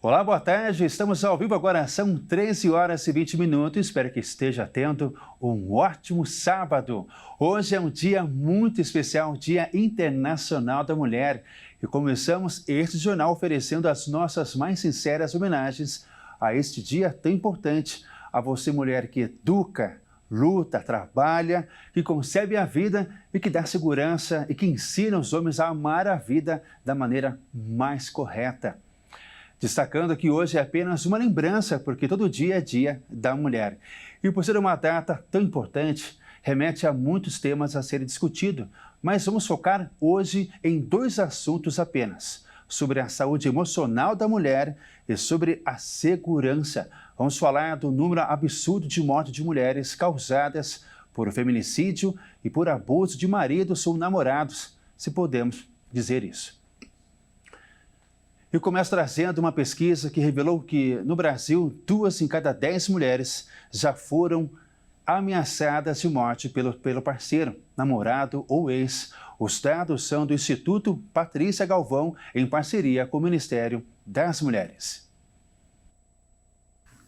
Olá, boa tarde. Estamos ao vivo agora, são 13 horas e 20 minutos. Espero que esteja tendo um ótimo sábado. Hoje é um dia muito especial, Dia Internacional da Mulher. E começamos este jornal oferecendo as nossas mais sinceras homenagens a este dia tão importante. A você, mulher que educa, luta, trabalha, que concebe a vida e que dá segurança e que ensina os homens a amar a vida da maneira mais correta. Destacando que hoje é apenas uma lembrança, porque todo dia é Dia da Mulher. E por ser uma data tão importante, remete a muitos temas a serem discutidos, mas vamos focar hoje em dois assuntos apenas: sobre a saúde emocional da mulher e sobre a segurança. Vamos falar do número absurdo de mortes de mulheres causadas por feminicídio e por abuso de maridos ou namorados, se podemos dizer isso. Eu começo trazendo uma pesquisa que revelou que, no Brasil, 2 em cada 10 mulheres já foram ameaçadas de morte pelo parceiro, namorado ou ex. Os dados são do Instituto Patrícia Galvão, em parceria com o Ministério das Mulheres.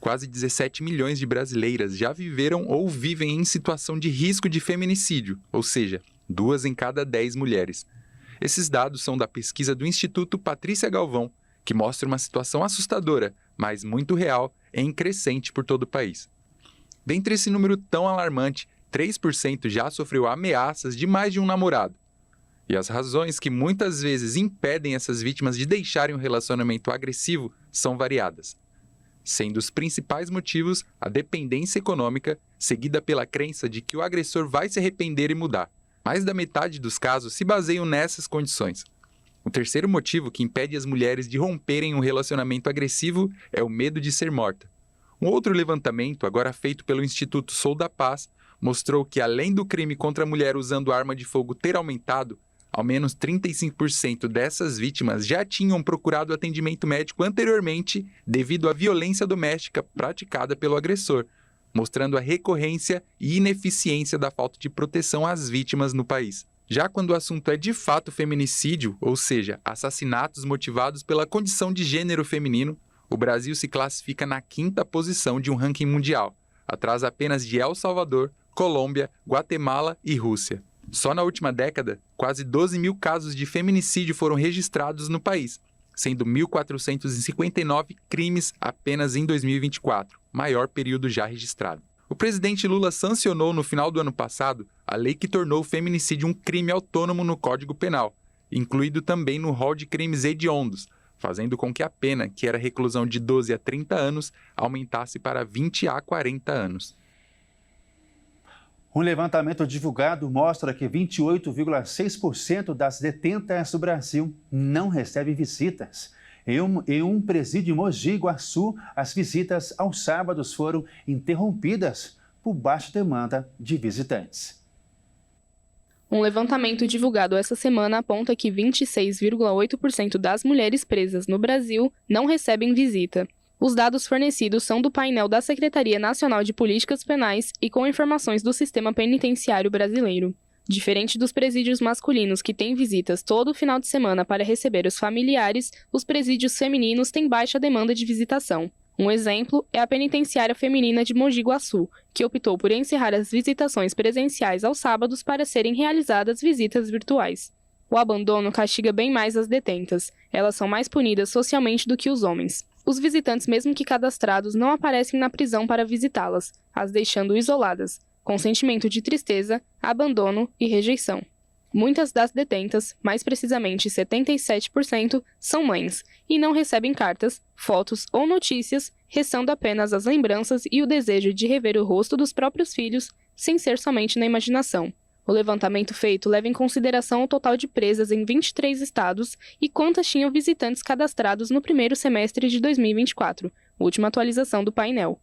Quase 17 milhões de brasileiras já viveram ou vivem em situação de risco de feminicídio, ou seja, 2 em cada 10 mulheres. Esses dados são da pesquisa do Instituto Patrícia Galvão, que mostra uma situação assustadora, mas muito real, em crescente por todo o país. Dentre esse número tão alarmante, 3% já sofreu ameaças de mais de um namorado. E as razões que muitas vezes impedem essas vítimas de deixarem um relacionamento agressivo são variadas, sendo os principais motivos a dependência econômica, seguida pela crença de que o agressor vai se arrepender e mudar. Mais da metade dos casos se baseiam nessas condições. O terceiro motivo que impede as mulheres de romperem um relacionamento agressivo é o medo de ser morta. Um outro levantamento, agora feito pelo Instituto Sou da Paz, mostrou que, além do crime contra a mulher usando arma de fogo ter aumentado, ao menos 35% dessas vítimas já tinham procurado atendimento médico anteriormente devido à violência doméstica praticada pelo agressor, mostrando a recorrência e ineficiência da falta de proteção às vítimas no país. Já quando o assunto é de fato feminicídio, ou seja, assassinatos motivados pela condição de gênero feminino, o Brasil se classifica na 5ª posição de um ranking mundial, atrás apenas de El Salvador, Colômbia, Guatemala e Rússia. Só na última década, quase 12 mil casos de feminicídio foram registrados no país, sendo 1.459 crimes apenas em 2024, maior período já registrado. O presidente Lula sancionou no final do ano passado a lei que tornou o feminicídio um crime autônomo no Código Penal, incluído também no rol de crimes hediondos, fazendo com que a pena, que era reclusão de 12 a 30 anos, aumentasse para 20 a 40 anos. Um levantamento divulgado mostra que 28,6% das detentas do Brasil não recebem visitas. Em um presídio em Mogi Guaçu, as visitas aos sábados foram interrompidas por baixa demanda de visitantes. Um levantamento divulgado essa semana aponta que 26,8% das mulheres presas no Brasil não recebem visita. Os dados fornecidos são do painel da Secretaria Nacional de Políticas Penais e com informações do Sistema Penitenciário Brasileiro. Diferente dos presídios masculinos que têm visitas todo final de semana para receber os familiares, os presídios femininos têm baixa demanda de visitação. Um exemplo é a Penitenciária Feminina de Mogi Guaçu, que optou por encerrar as visitações presenciais aos sábados para serem realizadas visitas virtuais. O abandono castiga bem mais as detentas. Elas são mais punidas socialmente do que os homens. Os visitantes, mesmo que cadastrados, não aparecem na prisão para visitá-las, as deixando isoladas, com sentimento de tristeza, abandono e rejeição. Muitas das detentas, mais precisamente 77%, são mães e não recebem cartas, fotos ou notícias, restando apenas as lembranças e o desejo de rever o rosto dos próprios filhos, sem ser somente na imaginação. O levantamento feito leva em consideração o total de presas em 23 estados e quantas tinham visitantes cadastrados no primeiro semestre de 2024, última atualização do painel.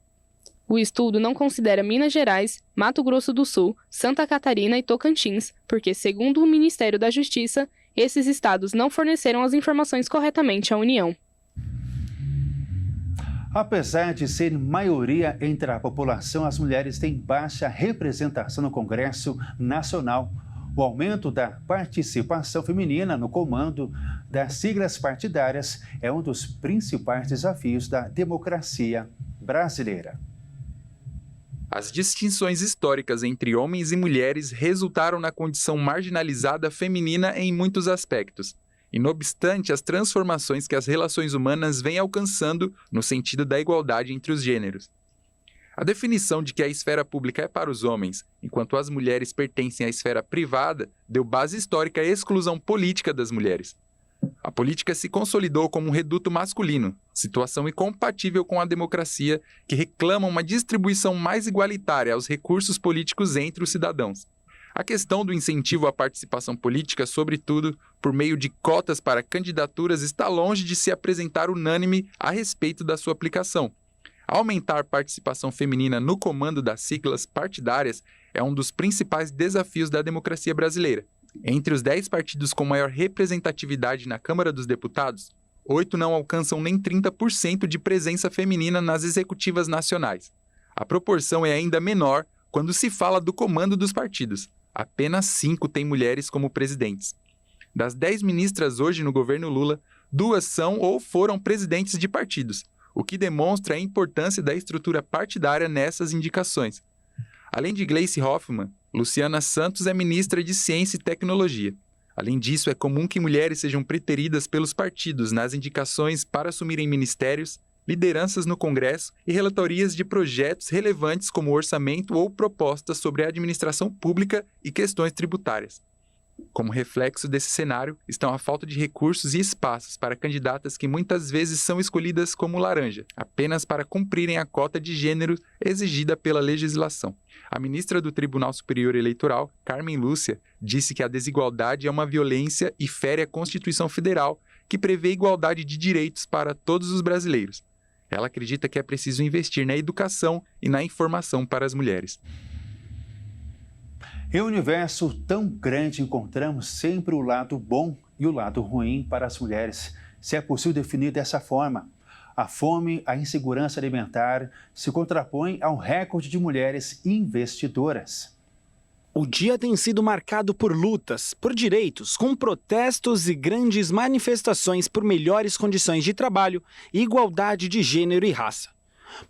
O estudo não considera Minas Gerais, Mato Grosso do Sul, Santa Catarina e Tocantins, porque, segundo o Ministério da Justiça, esses estados não forneceram as informações corretamente à União. Apesar de serem maioria entre a população, as mulheres têm baixa representação no Congresso Nacional. O aumento da participação feminina no comando das siglas partidárias é um dos principais desafios da democracia brasileira. As distinções históricas entre homens e mulheres resultaram na condição marginalizada feminina em muitos aspectos, e não obstante as transformações que as relações humanas vêm alcançando no sentido da igualdade entre os gêneros. A definição de que a esfera pública é para os homens, enquanto as mulheres pertencem à esfera privada, deu base histórica à exclusão política das mulheres. A política se consolidou como um reduto masculino, situação incompatível com a democracia, que reclama uma distribuição mais igualitária aos recursos políticos entre os cidadãos. A questão do incentivo à participação política, sobretudo por meio de cotas para candidaturas, está longe de se apresentar unânime a respeito da sua aplicação. Aumentar a participação feminina no comando das siglas partidárias é um dos principais desafios da democracia brasileira. Entre os 10 partidos com maior representatividade na Câmara dos Deputados, 8 não alcançam nem 30% de presença feminina nas executivas nacionais. A proporção é ainda menor quando se fala do comando dos partidos. Apenas 5 têm mulheres como presidentes. Das 10 ministras hoje no governo Lula, 2 são ou foram presidentes de partidos, o que demonstra a importância da estrutura partidária nessas indicações. Além de Gleice Hoffmann, Luciana Santos é ministra de Ciência e Tecnologia. Além disso, é comum que mulheres sejam preteridas pelos partidos nas indicações para assumirem ministérios, lideranças no Congresso e relatorias de projetos relevantes como orçamento ou propostas sobre a administração pública e questões tributárias. Como reflexo desse cenário, estão a falta de recursos e espaços para candidatas que muitas vezes são escolhidas como laranja, apenas para cumprirem a cota de gênero exigida pela legislação. A ministra do Tribunal Superior Eleitoral, Carmen Lúcia, disse que a desigualdade é uma violência e fere a Constituição Federal, que prevê igualdade de direitos para todos os brasileiros. Ela acredita que é preciso investir na educação e na informação para as mulheres. Em um universo tão grande, encontramos sempre o lado bom e o lado ruim para as mulheres, se é possível definir dessa forma. A fome, a insegurança alimentar se contrapõem ao recorde de mulheres investidoras. O dia tem sido marcado por lutas, por direitos, com protestos e grandes manifestações por melhores condições de trabalho, igualdade de gênero e raça.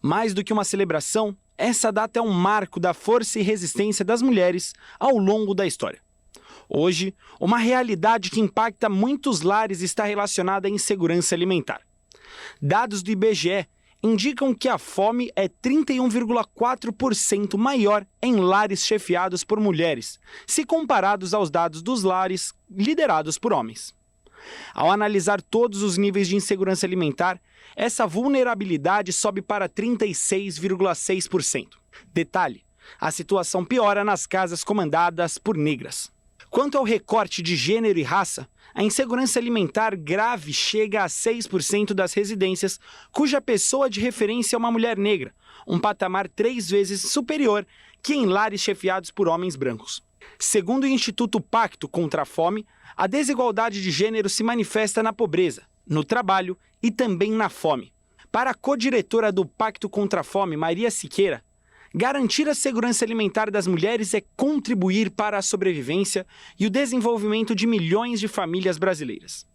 Mais do que uma celebração, essa data é um marco da força e resistência das mulheres ao longo da história. Hoje, uma realidade que impacta muitos lares está relacionada à insegurança alimentar. Dados do IBGE indicam que a fome é 31,4% maior em lares chefiados por mulheres, se comparados aos dados dos lares liderados por homens. Ao analisar todos os níveis de insegurança alimentar, essa vulnerabilidade sobe para 36,6%. Detalhe: a situação piora nas casas comandadas por negras. Quanto ao recorte de gênero e raça, a insegurança alimentar grave chega a 6% das residências cuja pessoa de referência é uma mulher negra, um patamar 3 vezes superior que em lares chefiados por homens brancos. Segundo o Instituto Pacto contra a Fome, a desigualdade de gênero se manifesta na pobreza, no trabalho e também na fome. Para a co-diretora do Pacto contra a Fome, Maria Siqueira, garantir a segurança alimentar das mulheres é contribuir para a sobrevivência e o desenvolvimento de milhões de famílias brasileiras.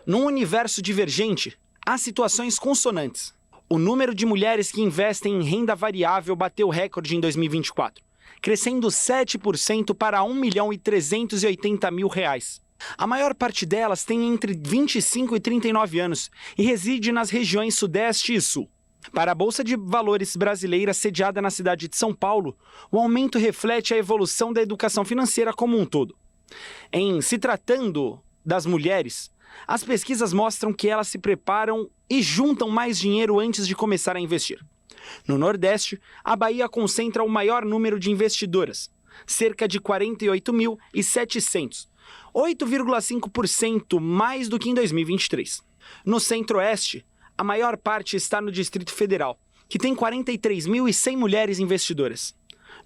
Num universo divergente, há situações consonantes. O número de mulheres que investem em renda variável bateu recorde em 2024, crescendo 7% para R$ 1.380.000. A maior parte delas tem entre 25 e 39 anos e reside nas regiões Sudeste e Sul. Para a Bolsa de Valores brasileira sediada na cidade de São Paulo, o aumento reflete a evolução da educação financeira como um todo. Em se tratando das mulheres, as pesquisas mostram que elas se preparam e juntam mais dinheiro antes de começar a investir. No Nordeste, a Bahia concentra o maior número de investidoras, cerca de 48.700, 8,5% mais do que em 2023. No Centro-Oeste, a maior parte está no Distrito Federal, que tem 43.100 mulheres investidoras.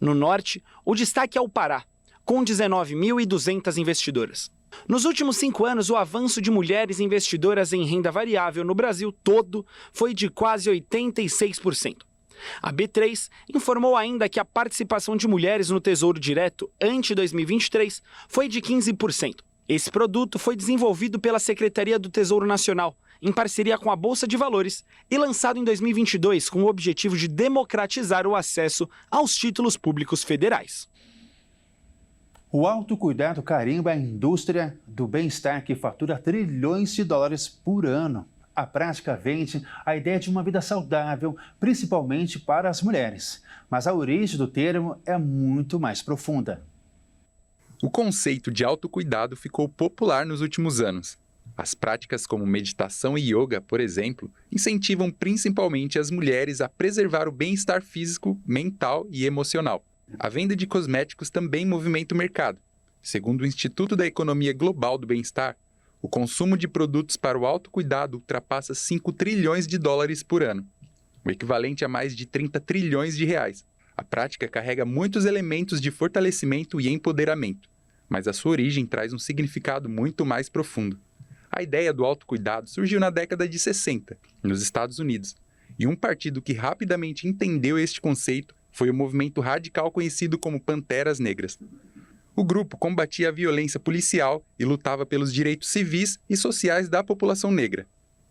No Norte, o destaque é o Pará, com 19.200 investidoras. Nos últimos 5 anos, o avanço de mulheres investidoras em renda variável no Brasil todo foi de quase 86%. A B3 informou ainda que a participação de mulheres no Tesouro Direto ante 2023 foi de 15%. Esse produto foi desenvolvido pela Secretaria do Tesouro Nacional, em parceria com a Bolsa de Valores, e lançado em 2022 com o objetivo de democratizar o acesso aos títulos públicos federais. O autocuidado carimba a indústria do bem-estar que fatura trilhões de dólares por ano. A prática vende a ideia de uma vida saudável, principalmente para as mulheres. Mas a origem do termo é muito mais profunda. O conceito de autocuidado ficou popular nos últimos anos. As práticas como meditação e yoga, por exemplo, incentivam principalmente as mulheres a preservar o bem-estar físico, mental e emocional. A venda de cosméticos também movimenta o mercado. Segundo o Instituto da Economia Global do Bem-Estar, o consumo de produtos para o autocuidado ultrapassa 5 trilhões de dólares por ano, o equivalente a mais de 30 trilhões de reais. A prática carrega muitos elementos de fortalecimento e empoderamento, mas a sua origem traz um significado muito mais profundo. A ideia do autocuidado surgiu na década de 60, nos Estados Unidos, e um partido que rapidamente entendeu este conceito foi o movimento radical conhecido como Panteras Negras. O grupo combatia a violência policial e lutava pelos direitos civis e sociais da população negra.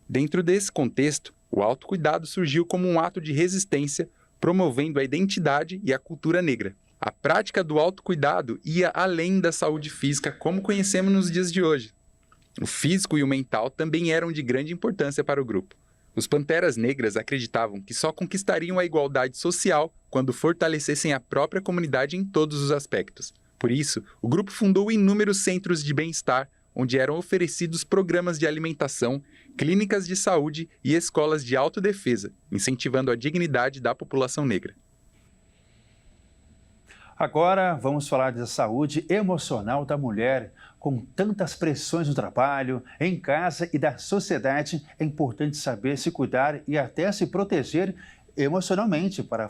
Dentro desse contexto, o autocuidado surgiu como um ato de resistência, promovendo a identidade e a cultura negra. A prática do autocuidado ia além da saúde física como conhecemos nos dias de hoje. O físico e o mental também eram de grande importância para o grupo. Os Panteras Negras acreditavam que só conquistariam a igualdade social quando fortalecessem a própria comunidade em todos os aspectos. Por isso, o grupo fundou inúmeros centros de bem-estar, onde eram oferecidos programas de alimentação, clínicas de saúde e escolas de autodefesa, incentivando a dignidade da população negra. Agora vamos falar da saúde emocional da mulher. Com tantas pressões no trabalho, em casa e da sociedade, é importante saber se cuidar e até se proteger emocionalmente. Para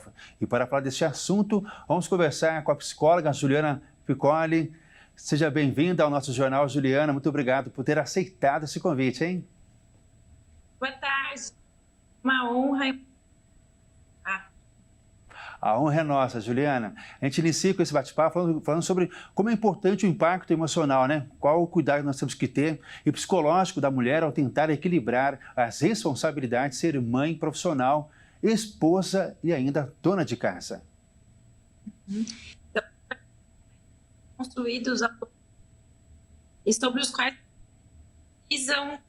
falar deste assunto, vamos conversar com a psicóloga Juliana Piccoli. Seja bem-vinda ao nosso jornal, Juliana. Muito obrigado por ter aceitado esse convite, hein? Boa tarde. Uma honra. A honra é nossa, Juliana. A gente inicia com esse bate-papo falando sobre como é importante o impacto emocional, né? Qual o cuidado que nós temos que ter e psicológico da mulher ao tentar equilibrar as responsabilidades de ser mãe profissional, esposa e ainda dona de casa. Construídos e sobre os quais precisam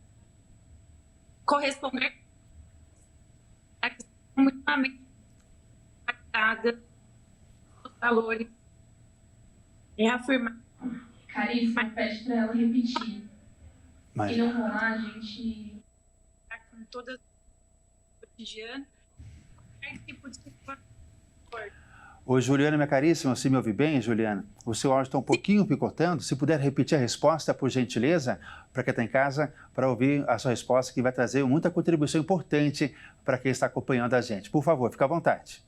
corresponder a muito os valores e afirmar. Caríssima, pede para ela repetir. Mas... Se não rolar, a gente... Com toda o cotidiano, tipo de Oi, Juliana, minha caríssima, você me ouve bem, Juliana? O seu áudio está um pouquinho picotando. Se puder repetir a resposta, por gentileza, para quem está em casa, para ouvir a sua resposta, que vai trazer muita contribuição importante para quem está acompanhando a gente. Por favor, fique à vontade.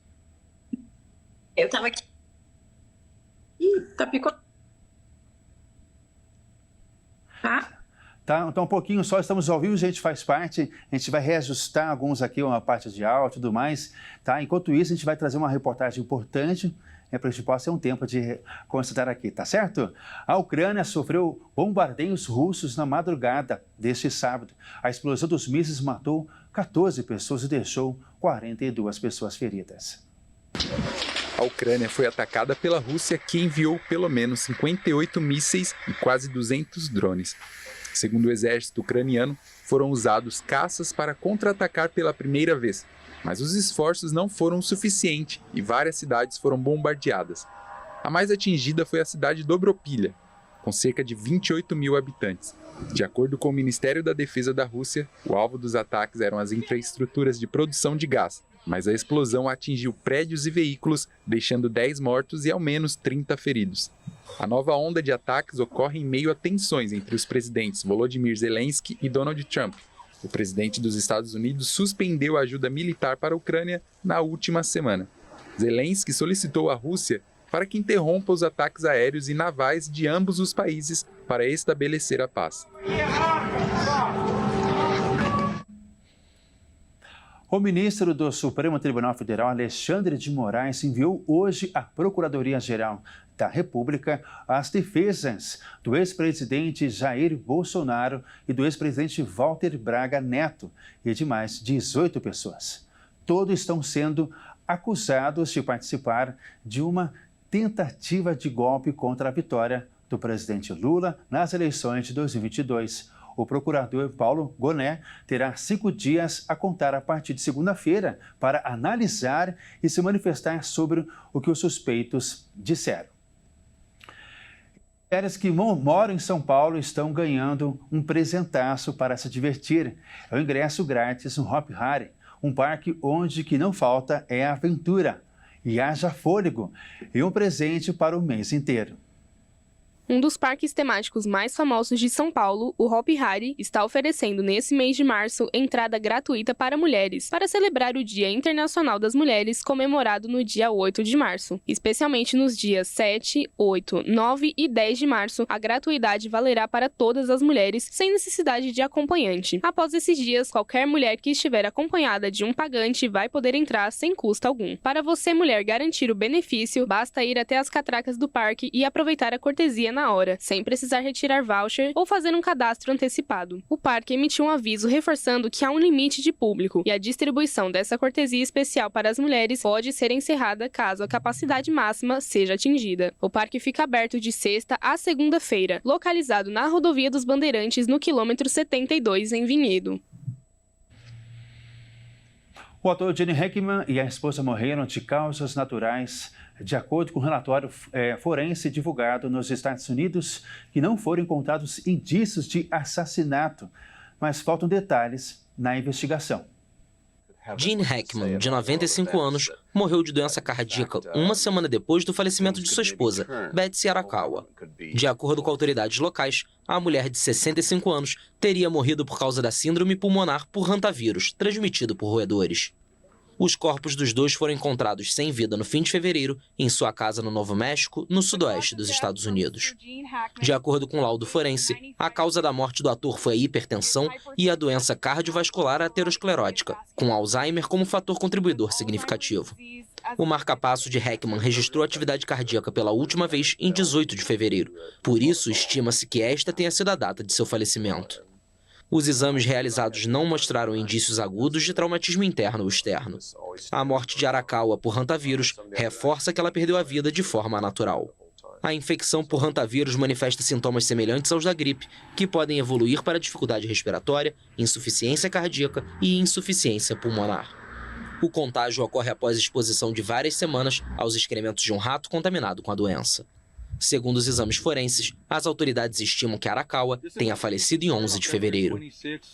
Eu estava aqui. Ih, tá picotando. Tá, então um pouquinho só, estamos ao vivo, a gente faz parte, a gente vai reajustar alguns aqui, uma parte de áudio e tudo mais, tá? Enquanto isso, a gente vai trazer uma reportagem importante, para que a gente possa ter um tempo de constatar aqui, tá certo? A Ucrânia sofreu bombardeios russos na madrugada deste sábado. A explosão dos mísseis matou 14 pessoas e deixou 42 pessoas feridas. A Ucrânia foi atacada pela Rússia, que enviou pelo menos 58 mísseis e quase 200 drones. Segundo o exército ucraniano, foram usados caças para contra-atacar pela primeira vez, mas os esforços não foram suficientes e várias cidades foram bombardeadas. A mais atingida foi a cidade de Dobropilha, com cerca de 28 mil habitantes. De acordo com o Ministério da Defesa da Rússia, o alvo dos ataques eram as infraestruturas de produção de gás, mas a explosão atingiu prédios e veículos, deixando 10 mortos e ao menos 30 feridos. A nova onda de ataques ocorre em meio a tensões entre os presidentes Volodymyr Zelensky e Donald Trump. O presidente dos Estados Unidos suspendeu a ajuda militar para a Ucrânia na última semana. Zelensky solicitou à Rússia para que interrompa os ataques aéreos e navais de ambos os países para estabelecer a paz. O ministro do Supremo Tribunal Federal, Alexandre de Moraes, enviou hoje à Procuradoria-Geral da República as defesas do ex-presidente Jair Bolsonaro e do ex-presidente Walter Braga Neto e de mais 18 pessoas. Todos estão sendo acusados de participar de uma tentativa de golpe contra a vitória do presidente Lula nas eleições de 2022. O procurador Paulo Gonet terá 5 dias a contar a partir de segunda-feira para analisar e se manifestar sobre o que os suspeitos disseram. Mulheres que moram em São Paulo estão ganhando um presentaço para se divertir. É o ingresso grátis no Hopi Hari, um parque onde que não falta é aventura e haja fôlego e um presente para o mês inteiro. Um dos parques temáticos mais famosos de São Paulo, o Hopi Hari, está oferecendo nesse mês de março entrada gratuita para mulheres, para celebrar o Dia Internacional das Mulheres, comemorado no dia 8 de março. Especialmente nos dias 7, 8, 9 e 10 de março, a gratuidade valerá para todas as mulheres, sem necessidade de acompanhante. Após esses dias, qualquer mulher que estiver acompanhada de um pagante vai poder entrar sem custo algum. Para você, mulher, garantir o benefício, basta ir até as catracas do parque e aproveitar a cortesia na hora, sem precisar retirar voucher ou fazer um cadastro antecipado. O parque emitiu um aviso reforçando que há um limite de público e a distribuição dessa cortesia especial para as mulheres pode ser encerrada caso a capacidade máxima seja atingida. O parque fica aberto de sexta a segunda-feira, localizado na Rodovia dos Bandeirantes, no quilômetro 72, em Vinhedo. O ator Gene Hackman e a esposa morreram de causas naturais, de acordo com o relatório forense divulgado nos Estados Unidos, que não foram encontrados indícios de assassinato, mas faltam detalhes na investigação. Gene Hackman, de 95 anos, morreu de doença cardíaca uma semana depois do falecimento de sua esposa, Betsy Arakawa. De acordo com autoridades locais, a mulher de 65 anos teria morrido por causa da síndrome pulmonar por hantavírus, transmitido por roedores. Os corpos dos dois foram encontrados sem vida no fim de fevereiro, em sua casa no Novo México, no sudoeste dos Estados Unidos. De acordo com o laudo forense, a causa da morte do ator foi a hipertensão e a doença cardiovascular aterosclerótica, com Alzheimer como fator contribuidor significativo. O marca-passo de Hackman registrou atividade cardíaca pela última vez em 18 de fevereiro. Por isso, estima-se que esta tenha sido a data de seu falecimento. Os exames realizados não mostraram indícios agudos de traumatismo interno ou externo. A morte de Arakawa por hantavírus reforça que ela perdeu a vida de forma natural. A infecção por hantavírus manifesta sintomas semelhantes aos da gripe, que podem evoluir para dificuldade respiratória, insuficiência cardíaca e insuficiência pulmonar. O contágio ocorre após exposição de várias semanas aos excrementos de um rato contaminado com a doença. Segundo os exames forenses, as autoridades estimam que Arakawa tenha falecido em 11 de fevereiro.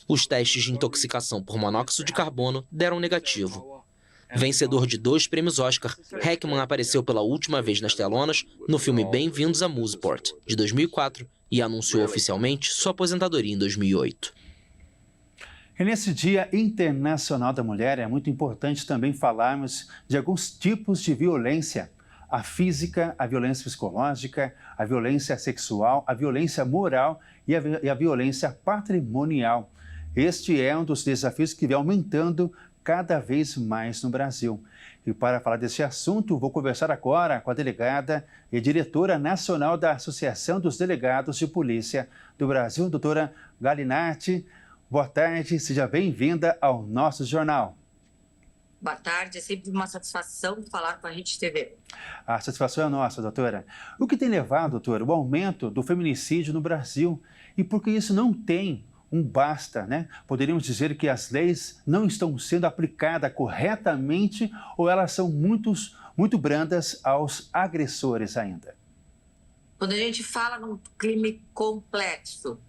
Os testes de intoxicação por monóxido de carbono deram negativo. Vencedor de 2 prêmios Oscar, Hackman apareceu pela última vez nas telonas no filme Bem-vindos a Mooseport, de 2004, e anunciou oficialmente sua aposentadoria em 2008. E nesse Dia Internacional da Mulher, é muito importante também falarmos de alguns tipos de violência. A física, a violência psicológica, a violência sexual, a violência moral e a violência patrimonial. Este é um dos desafios que vem aumentando cada vez mais no Brasil. E para falar desse assunto, vou conversar agora com a delegada e diretora nacional da Associação dos Delegados de Polícia do Brasil, doutora Galinatti. Boa tarde, seja bem-vinda ao nosso jornal. Boa tarde, é sempre uma satisfação falar com a Rede TV. A satisfação é nossa, doutora. O que tem levado, doutora, o aumento do feminicídio no Brasil? E por que isso não tem um basta, né? Poderíamos dizer que as leis não estão sendo aplicadas corretamente ou elas são muito brandas aos agressores ainda? Quando a gente fala num crime complexo,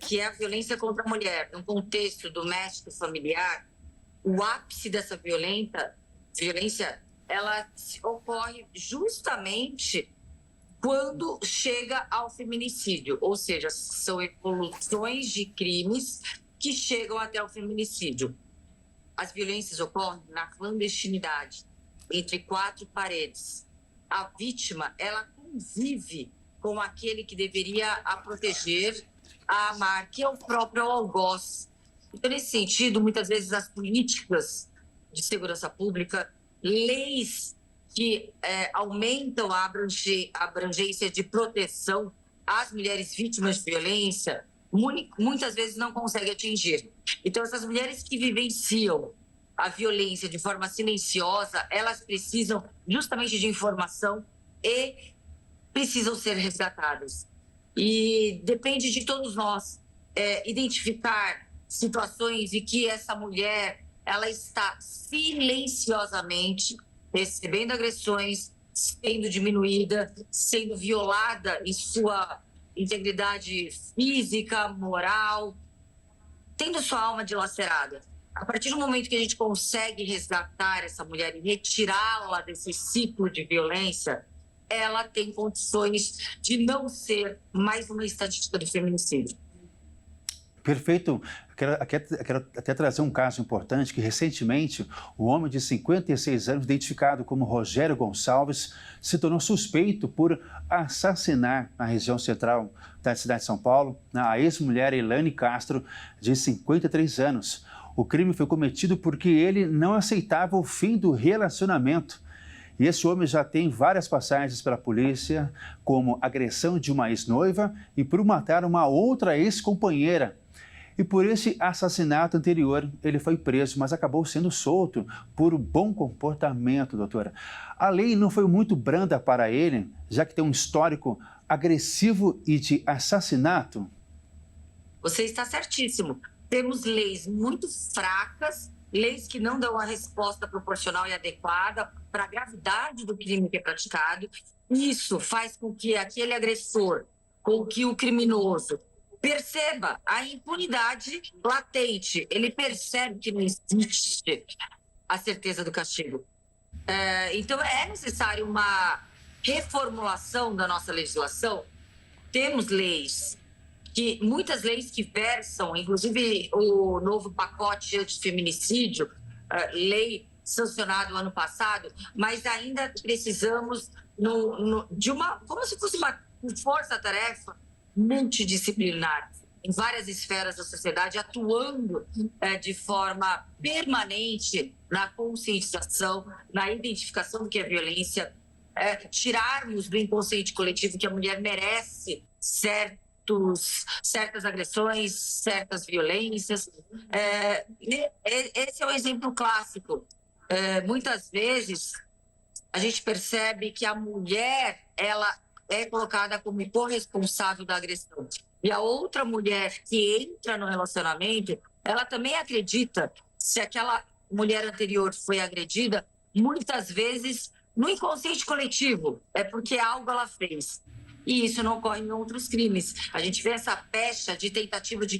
que é a violência contra a mulher, num contexto doméstico familiar, o ápice dessa violência, ela ocorre justamente quando chega ao feminicídio, ou seja, são evoluções de crimes que chegam até o feminicídio. As violências ocorrem na clandestinidade, entre 4 paredes. A vítima, ela convive com aquele que deveria a proteger, a amar, que é o próprio algoz. Então, nesse sentido, muitas vezes as políticas de segurança pública, leis que aumentam a abrangência de proteção às mulheres vítimas de violência, muitas vezes não conseguem atingir. Então, essas mulheres que vivenciam a violência de forma silenciosa, elas precisam justamente de informação e precisam ser resgatadas. E depende de todos nós identificar situações em que essa mulher ela está silenciosamente recebendo agressões, sendo diminuída, sendo violada em sua integridade física, moral, tendo sua alma dilacerada. A partir do momento que a gente consegue resgatar essa mulher e retirá-la desse ciclo de violência, ela tem condições de não ser mais uma estatística do feminicídio. Perfeito. Quero até trazer um caso importante que, recentemente, o homem de 56 anos, identificado como Rogério Gonçalves, se tornou suspeito por assassinar na região central da cidade de São Paulo a ex-mulher Elaine Castro, de 53 anos. O crime foi cometido porque ele não aceitava o fim do relacionamento. E esse homem já tem várias passagens pela polícia, como agressão de uma ex-noiva e por matar uma outra ex-companheira. E por esse assassinato anterior, ele foi preso, mas acabou sendo solto por bom comportamento, doutora. A lei não foi muito branda para ele, já que tem um histórico agressivo e de assassinato? Você está certíssimo. Temos leis muito fracas, leis que não dão a resposta proporcional e adequada para a gravidade do crime que é praticado. Isso faz com que aquele agressor, com que o criminoso perceba a impunidade latente. Ele percebe que não existe a certeza do castigo. Então, é necessário uma reformulação da nossa legislação. Temos leis, muitas leis que versam, inclusive o novo pacote antifeminicídio, lei sancionado ano passado, mas ainda precisamos de como se fosse uma força-tarefa multidisciplinar em várias esferas da sociedade, atuando de forma permanente na conscientização, na identificação do que é violência, tirarmos do inconsciente coletivo que a mulher merece certas agressões, certas violências. Esse é um exemplo clássico. Muitas vezes a gente percebe que a mulher ela é colocada como corresponsável da agressão. E a outra mulher que entra no relacionamento, ela também acredita, se aquela mulher anterior foi agredida, muitas vezes no inconsciente coletivo, é porque algo ela fez. E isso não ocorre em outros crimes. A gente vê essa pecha de tentativa de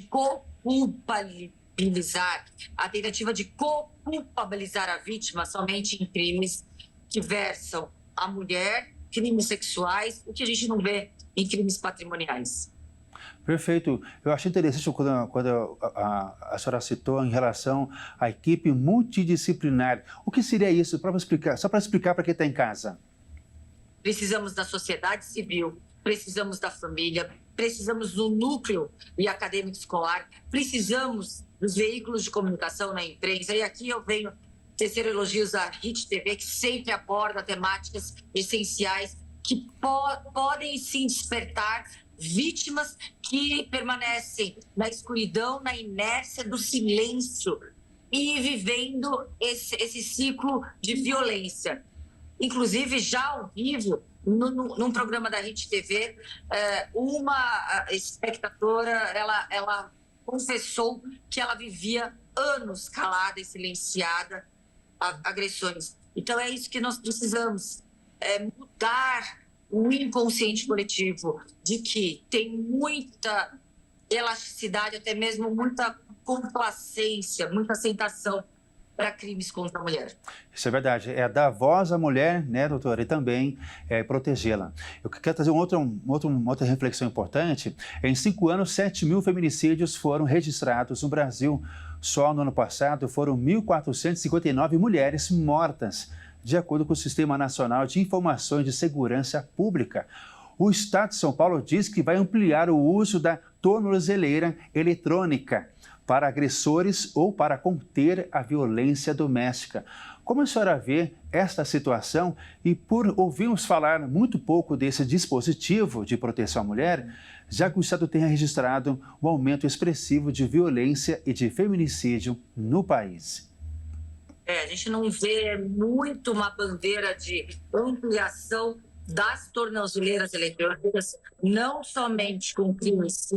culpabilizar, a tentativa de culpabilizar a vítima somente em crimes que versam a mulher, crimes sexuais, o que a gente não vê em crimes patrimoniais. Perfeito. Eu achei interessante quando a senhora citou em relação à equipe multidisciplinar. O que seria isso? Só para explicar para quem está em casa. Precisamos da sociedade civil, precisamos da família, precisamos do núcleo e acadêmico escolar, precisamos dos veículos de comunicação na imprensa. E aqui eu venho tecer elogios à RIT TV, que sempre aborda temáticas essenciais que podem sim despertar vítimas que permanecem na escuridão, na inércia do silêncio e vivendo esse ciclo de violência. Inclusive, já ao vivo, num programa da RIT TV, uma espectadora, ela confessou que ela vivia anos calada e silenciada agressões. Então, é isso que nós precisamos, mudar o inconsciente coletivo, de que tem muita elasticidade, até mesmo muita complacência, muita aceitação para crimes contra a mulher. Isso é verdade. É dar voz à mulher, né, doutora? E também protegê-la. Eu quero trazer uma outra reflexão importante. Em 5 anos, 7.000 feminicídios foram registrados no Brasil. Só no ano passado foram 1.459 mulheres mortas, de acordo com o Sistema Nacional de Informações de Segurança Pública. O Estado de São Paulo diz que vai ampliar o uso da tornozeleira eletrônica para agressores ou para conter a violência doméstica. Como a senhora vê esta situação e por ouvirmos falar muito pouco desse dispositivo de proteção à mulher, já que o Estado tem registrado um aumento expressivo de violência e de feminicídio no país? A gente não vê muito uma bandeira de ampliação das tornozeleiras eletrônicas, não somente com crimes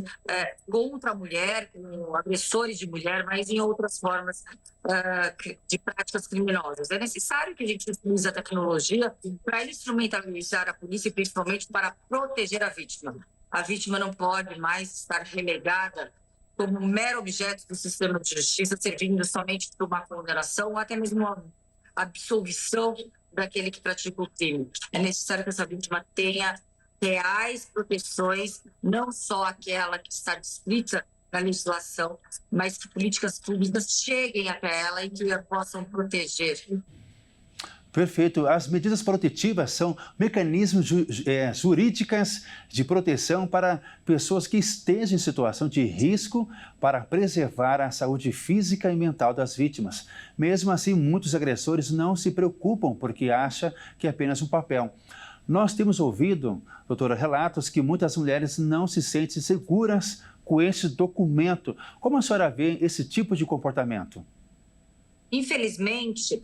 contra a mulher, com agressores de mulher, mas em outras formas de práticas criminosas. É necessário que a gente utilize a tecnologia para instrumentalizar a polícia e principalmente para proteger a vítima. A vítima não pode mais estar relegada como um mero objeto do sistema de justiça, servindo somente para uma condenação ou até mesmo uma absolvição daquele que pratica o crime. É necessário que essa vítima tenha reais proteções, não só aquela que está descrita na legislação, mas que políticas públicas cheguem até ela e que a possam proteger. Perfeito. As medidas protetivas são mecanismos jurídicas de proteção para pessoas que estejam em situação de risco para preservar a saúde física e mental das vítimas. Mesmo assim, muitos agressores não se preocupam porque acham que é apenas um papel. Nós temos ouvido, doutora, relatos que muitas mulheres não se sentem seguras com esse documento. Como a senhora vê esse tipo de comportamento? Infelizmente,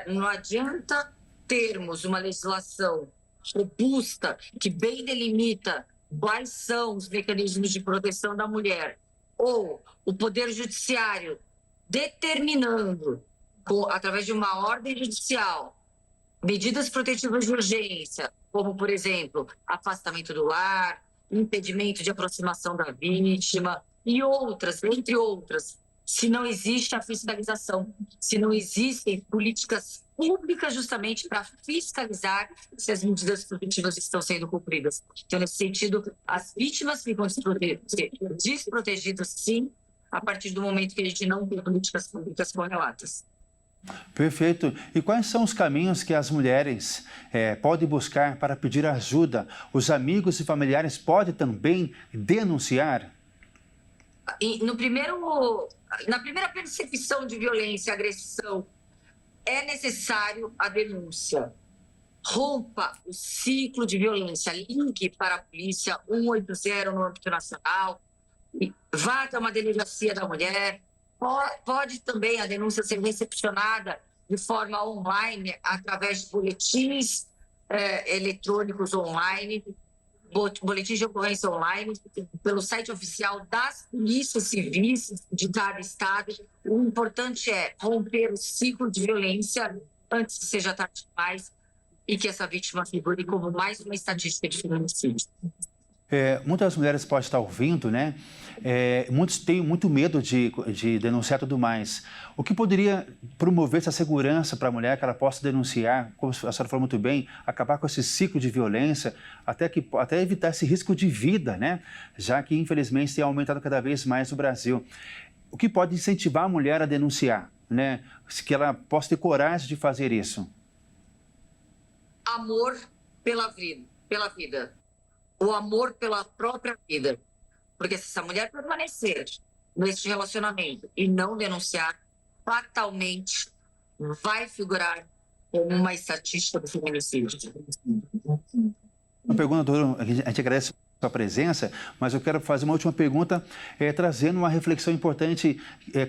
não adianta termos uma legislação robusta que bem delimita quais são os mecanismos de proteção da mulher ou o Poder Judiciário determinando, através de uma ordem judicial, medidas protetivas de urgência, como, por exemplo, afastamento do lar, impedimento de aproximação da vítima e outras, entre outras, se não existe a fiscalização, se não existem políticas públicas justamente para fiscalizar se as medidas protetivas estão sendo cumpridas. Então, nesse sentido, as vítimas ficam desprotegidas, sim, a partir do momento que a gente não tem políticas públicas correlatas. Perfeito. E quais são os caminhos que as mulheres podem buscar para pedir ajuda? Os amigos e familiares podem também denunciar? Na primeira percepção de violência e agressão, é necessário a denúncia. Rompa o ciclo de violência, ligue para a polícia 180 no âmbito nacional, vá até uma delegacia da mulher. Pode também a denúncia ser recepcionada de forma online, através de boletins eletrônicos online, boletins de ocorrência online, pelo site oficial das polícias civis de cada estado. O importante é romper o ciclo de violência antes que seja tarde demais e que essa vítima figure como mais uma estatística de feminicídio. Muitas mulheres podem estar ouvindo, né? Muitos têm muito medo de denunciar tudo mais. O que poderia promover essa segurança para a mulher, que ela possa denunciar, como a senhora falou muito bem, acabar com esse ciclo de violência, até evitar esse risco de vida, né? Já que, infelizmente, tem aumentado cada vez mais no Brasil. O que pode incentivar a mulher a denunciar, né? Que ela possa ter coragem de fazer isso? Amor pela vida. O amor pela própria vida. Porque se essa mulher permanecer neste relacionamento e não denunciar, fatalmente vai figurar como uma estatística do feminicídio. Uma pergunta, doutor, a gente agradece a sua presença, mas eu quero fazer uma última pergunta, trazendo uma reflexão importante,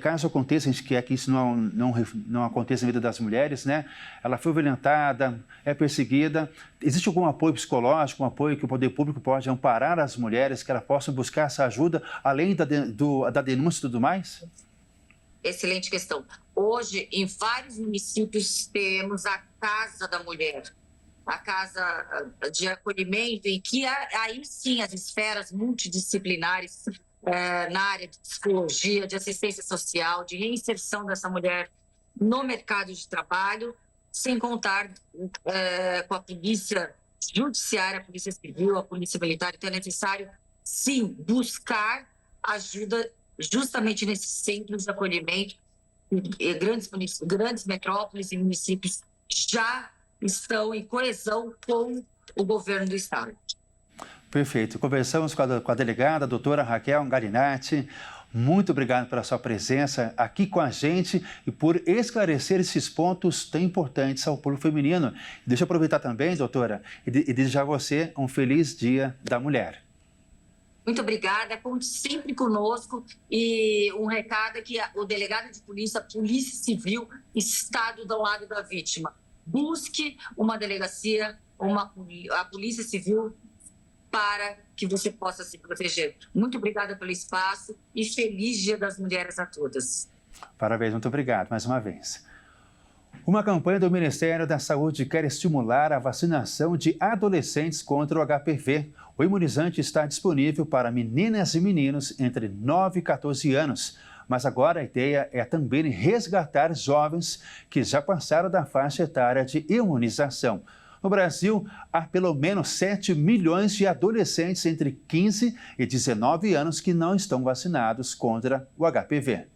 caso aconteça, a gente quer que isso não aconteça na vida das mulheres, né? Ela foi violentada, é perseguida. Existe algum apoio psicológico, um apoio que o poder público pode amparar as mulheres, que elas possam buscar essa ajuda, além da denúncia e tudo mais? Excelente questão. Hoje, em vários municípios, temos a Casa da Mulher, a casa de acolhimento, em que aí sim as esferas multidisciplinares na área de psicologia, de assistência social, de reinserção dessa mulher no mercado de trabalho, sem contar com a polícia judiciária, a polícia civil, a polícia militar. Então é necessário, sim, buscar ajuda justamente nesses centros de acolhimento. Grandes metrópoles e municípios já estão em coesão com o governo do estado. Perfeito. Conversamos com a delegada, a doutora Raquel Galinatti. muito obrigado pela sua presença aqui com a gente e por esclarecer esses pontos tão importantes ao público feminino. Deixa eu aproveitar também, doutora, e desejar a você um feliz Dia da Mulher. Muito obrigada, conte sempre conosco. E um recado é que o delegado de polícia, a Polícia Civil, está do lado da vítima. Busque uma delegacia, a Polícia Civil, para que você possa se proteger. Muito obrigada pelo espaço e feliz Dia das Mulheres a todas. Parabéns, muito obrigado mais uma vez. Uma campanha do Ministério da Saúde quer estimular a vacinação de adolescentes contra o HPV. O imunizante está disponível para meninas e meninos entre 9 e 14 anos. Mas agora a ideia é também resgatar jovens que já passaram da faixa etária de imunização. No Brasil, há pelo menos 7 milhões de adolescentes entre 15 e 19 anos que não estão vacinados contra o HPV.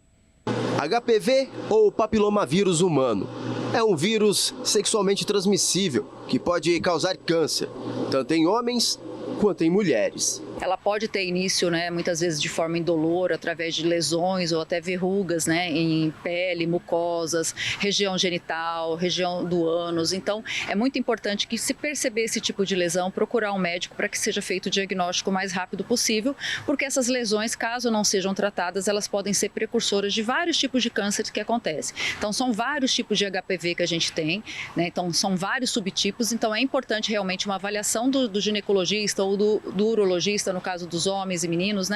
HPV ou papilomavírus humano é um vírus sexualmente transmissível que pode causar câncer, tanto em homens quanto em mulheres. Ela pode ter início, muitas vezes de forma indolor, através de lesões ou até verrugas, em pele, mucosas, região genital, região do ânus. Então, é muito importante que, se perceber esse tipo de lesão, procurar um médico para que seja feito o diagnóstico o mais rápido possível, porque essas lesões, caso não sejam tratadas, elas podem ser precursoras de vários tipos de cânceres que acontecem. Então, são vários tipos de HPV que a gente tem, então são vários subtipos, então é importante realmente uma avaliação do ginecologista ou do urologista, no caso dos homens e meninos,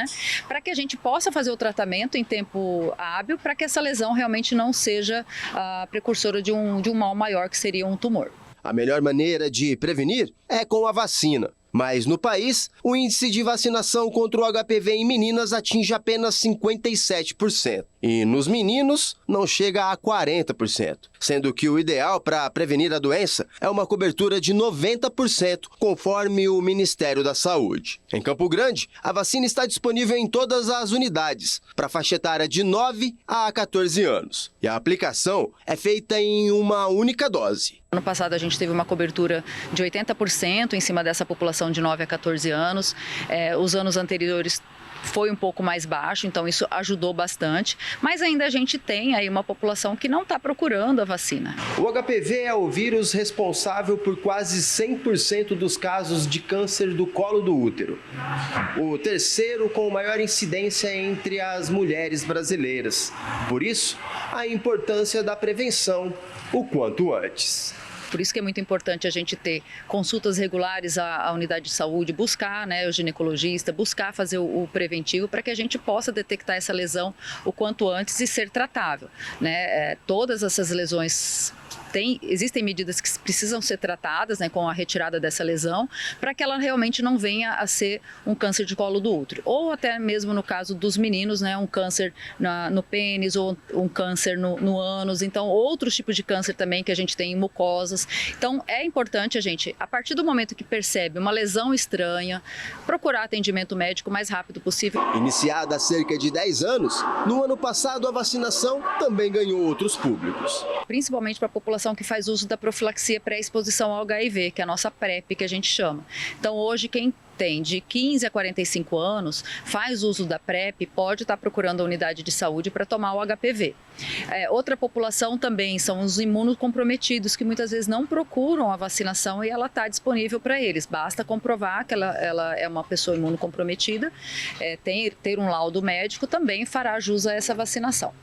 para que a gente possa fazer o tratamento em tempo hábil, para que essa lesão realmente não seja precursora de um mal maior, que seria um tumor. A melhor maneira de prevenir é com a vacina. Mas no país, o índice de vacinação contra o HPV em meninas atinge apenas 57%. E nos meninos, não chega a 40%. Sendo que o ideal para prevenir a doença é uma cobertura de 90%, conforme o Ministério da Saúde. Em Campo Grande, a vacina está disponível em todas as unidades, para a faixa etária de 9 a 14 anos. E a aplicação é feita em uma única dose. Ano passado a gente teve uma cobertura de 80% em cima dessa população de 9 a 14 anos. Os anos anteriores foi um pouco mais baixo, então isso ajudou bastante. Mas ainda a gente tem aí uma população que não está procurando a vacina. O HPV é o vírus responsável por quase 100% dos casos de câncer do colo do útero. O terceiro com maior incidência entre as mulheres brasileiras. Por isso, a importância da prevenção o quanto antes. Por isso que é muito importante a gente ter consultas regulares à unidade de saúde, buscar o ginecologista, buscar fazer o preventivo para que a gente possa detectar essa lesão o quanto antes e ser tratável. Todas essas lesões existem medidas que precisam ser tratadas com a retirada dessa lesão para que ela realmente não venha a ser um câncer de colo do útero. Ou até mesmo no caso dos meninos, um câncer no pênis ou um câncer no ânus. Então, outros tipos de câncer também que a gente tem em mucosas. Então, é importante a gente, a partir do momento que percebe uma lesão estranha, procurar atendimento médico o mais rápido possível. Iniciada há cerca de 10 anos, no ano passado a vacinação também ganhou outros públicos. Principalmente para a população que faz uso da profilaxia pré-exposição ao HIV, que é a nossa PrEP, que a gente chama. Então, hoje, quem tem de 15 a 45 anos, faz uso da PrEP, pode estar procurando a unidade de saúde para tomar o HPV. Outra população também são os imunocomprometidos, que muitas vezes não procuram a vacinação e ela está disponível para eles. Basta comprovar que ela é uma pessoa imunocomprometida, ter um laudo médico, também fará jus a essa vacinação.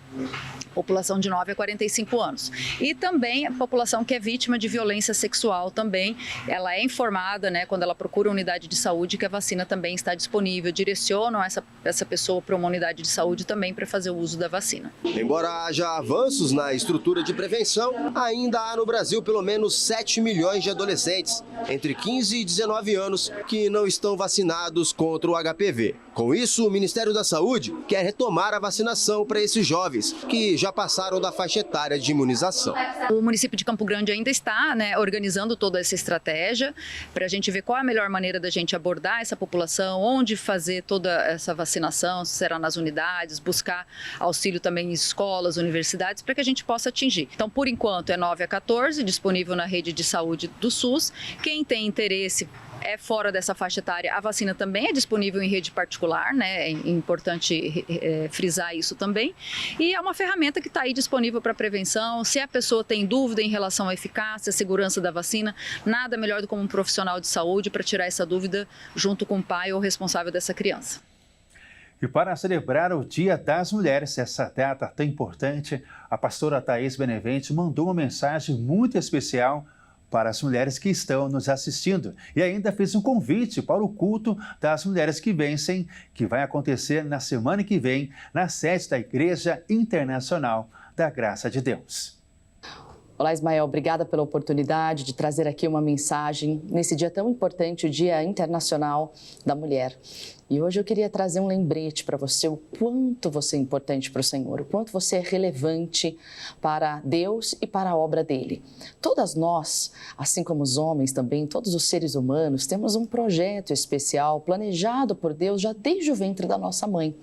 População de 9 a 45 anos. E também a população que é vítima de violência sexual também, ela é informada, quando ela procura a unidade de saúde, que a vacina também está disponível, direcionam essa pessoa para uma unidade de saúde também para fazer o uso da vacina. Embora haja avanços na estrutura de prevenção, ainda há no Brasil pelo menos 7 milhões de adolescentes entre 15 e 19 anos que não estão vacinados contra o HPV. Com isso, o Ministério da Saúde quer retomar a vacinação para esses jovens que já passaram da faixa etária de imunização. O município de Campo Grande ainda está organizando toda essa estratégia para a gente ver qual é a melhor maneira da gente abordar essa população, onde fazer toda essa vacinação, se será nas unidades, buscar auxílio também em escolas, universidades, para que a gente possa atingir. Então, por enquanto, é 9 a 14, disponível na rede de saúde do SUS. Quem tem interesse é fora dessa faixa etária, a vacina também é disponível em rede particular, né? É importante frisar isso também. E é uma ferramenta que está aí disponível para prevenção. Se a pessoa tem dúvida em relação à eficácia, à segurança da vacina, nada melhor do que um profissional de saúde para tirar essa dúvida junto com o pai ou responsável dessa criança. E para celebrar o Dia das Mulheres, essa data tão importante, a pastora Thaís Benevente mandou uma mensagem muito especial para as mulheres que estão nos assistindo e ainda fez um convite para o culto das mulheres que vencem, que vai acontecer na semana que vem, na sede da Igreja Internacional da Graça de Deus. Olá, Ismael, obrigada pela oportunidade de trazer aqui uma mensagem nesse dia tão importante, o Dia Internacional da Mulher. E hoje eu queria trazer um lembrete para você, o quanto você é importante para o Senhor, o quanto você é relevante para Deus e para a obra dele. Todas nós, assim como os homens também, todos os seres humanos, temos um projeto especial planejado por Deus já desde o ventre da nossa mãe.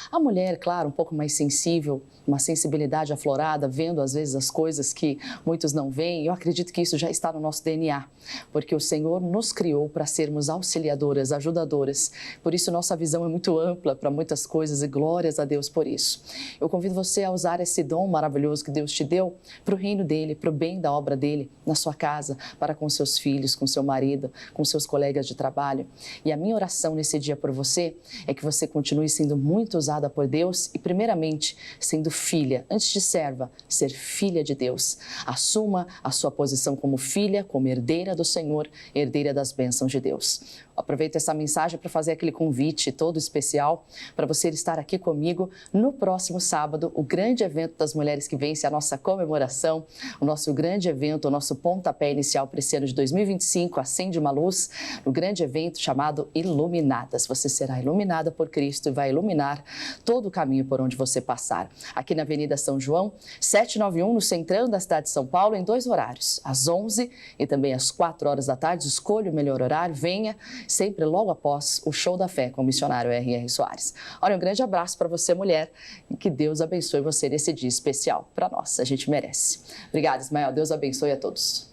A mulher, claro, um pouco mais sensível, uma sensibilidade aflorada, vendo às vezes as coisas que muitos não veem, eu acredito que isso já está no nosso DNA, porque o Senhor nos criou para sermos auxiliadoras, ajudadoras. Por isso, nossa visão é muito ampla para muitas coisas e glórias a Deus por isso. Eu convido você a usar esse dom maravilhoso que Deus te deu para o reino dele, para o bem da obra dele, na sua casa, para com seus filhos, com seu marido, com seus colegas de trabalho. E a minha oração nesse dia por você é que você continue sendo muito usada por Deus e, primeiramente, sendo filha, antes de serva, ser filha de Deus. Assuma a sua posição como filha, como herdeira do Senhor, herdeira das bênçãos de Deus. Aproveito essa mensagem para fazer aquele convite todo especial para você estar aqui comigo no próximo sábado, o grande evento das mulheres que vence, a nossa comemoração, o nosso grande evento, o nosso pontapé inicial para esse ano de 2025, Acende uma Luz, no grande evento chamado Iluminadas. Você será iluminada por Cristo e vai iluminar todo o caminho por onde você passar. Aqui na Avenida São João, 791, no centrão da cidade de São Paulo, em 2 horários, às 11 e também às 4 horas da tarde. Escolha o melhor horário, venha, sempre logo após o Show da Fé com o missionário R.R. Soares. Olha, um grande abraço para você, mulher, e que Deus abençoe você nesse dia especial para nós, a gente merece. Obrigada, Ismael, Deus abençoe a todos.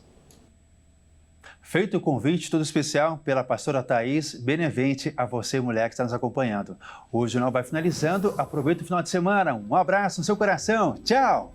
Feito o convite todo especial pela pastora Thaís Benevente, a você, mulher que está nos acompanhando. O jornal vai finalizando, aproveita o final de semana, um abraço no seu coração, tchau!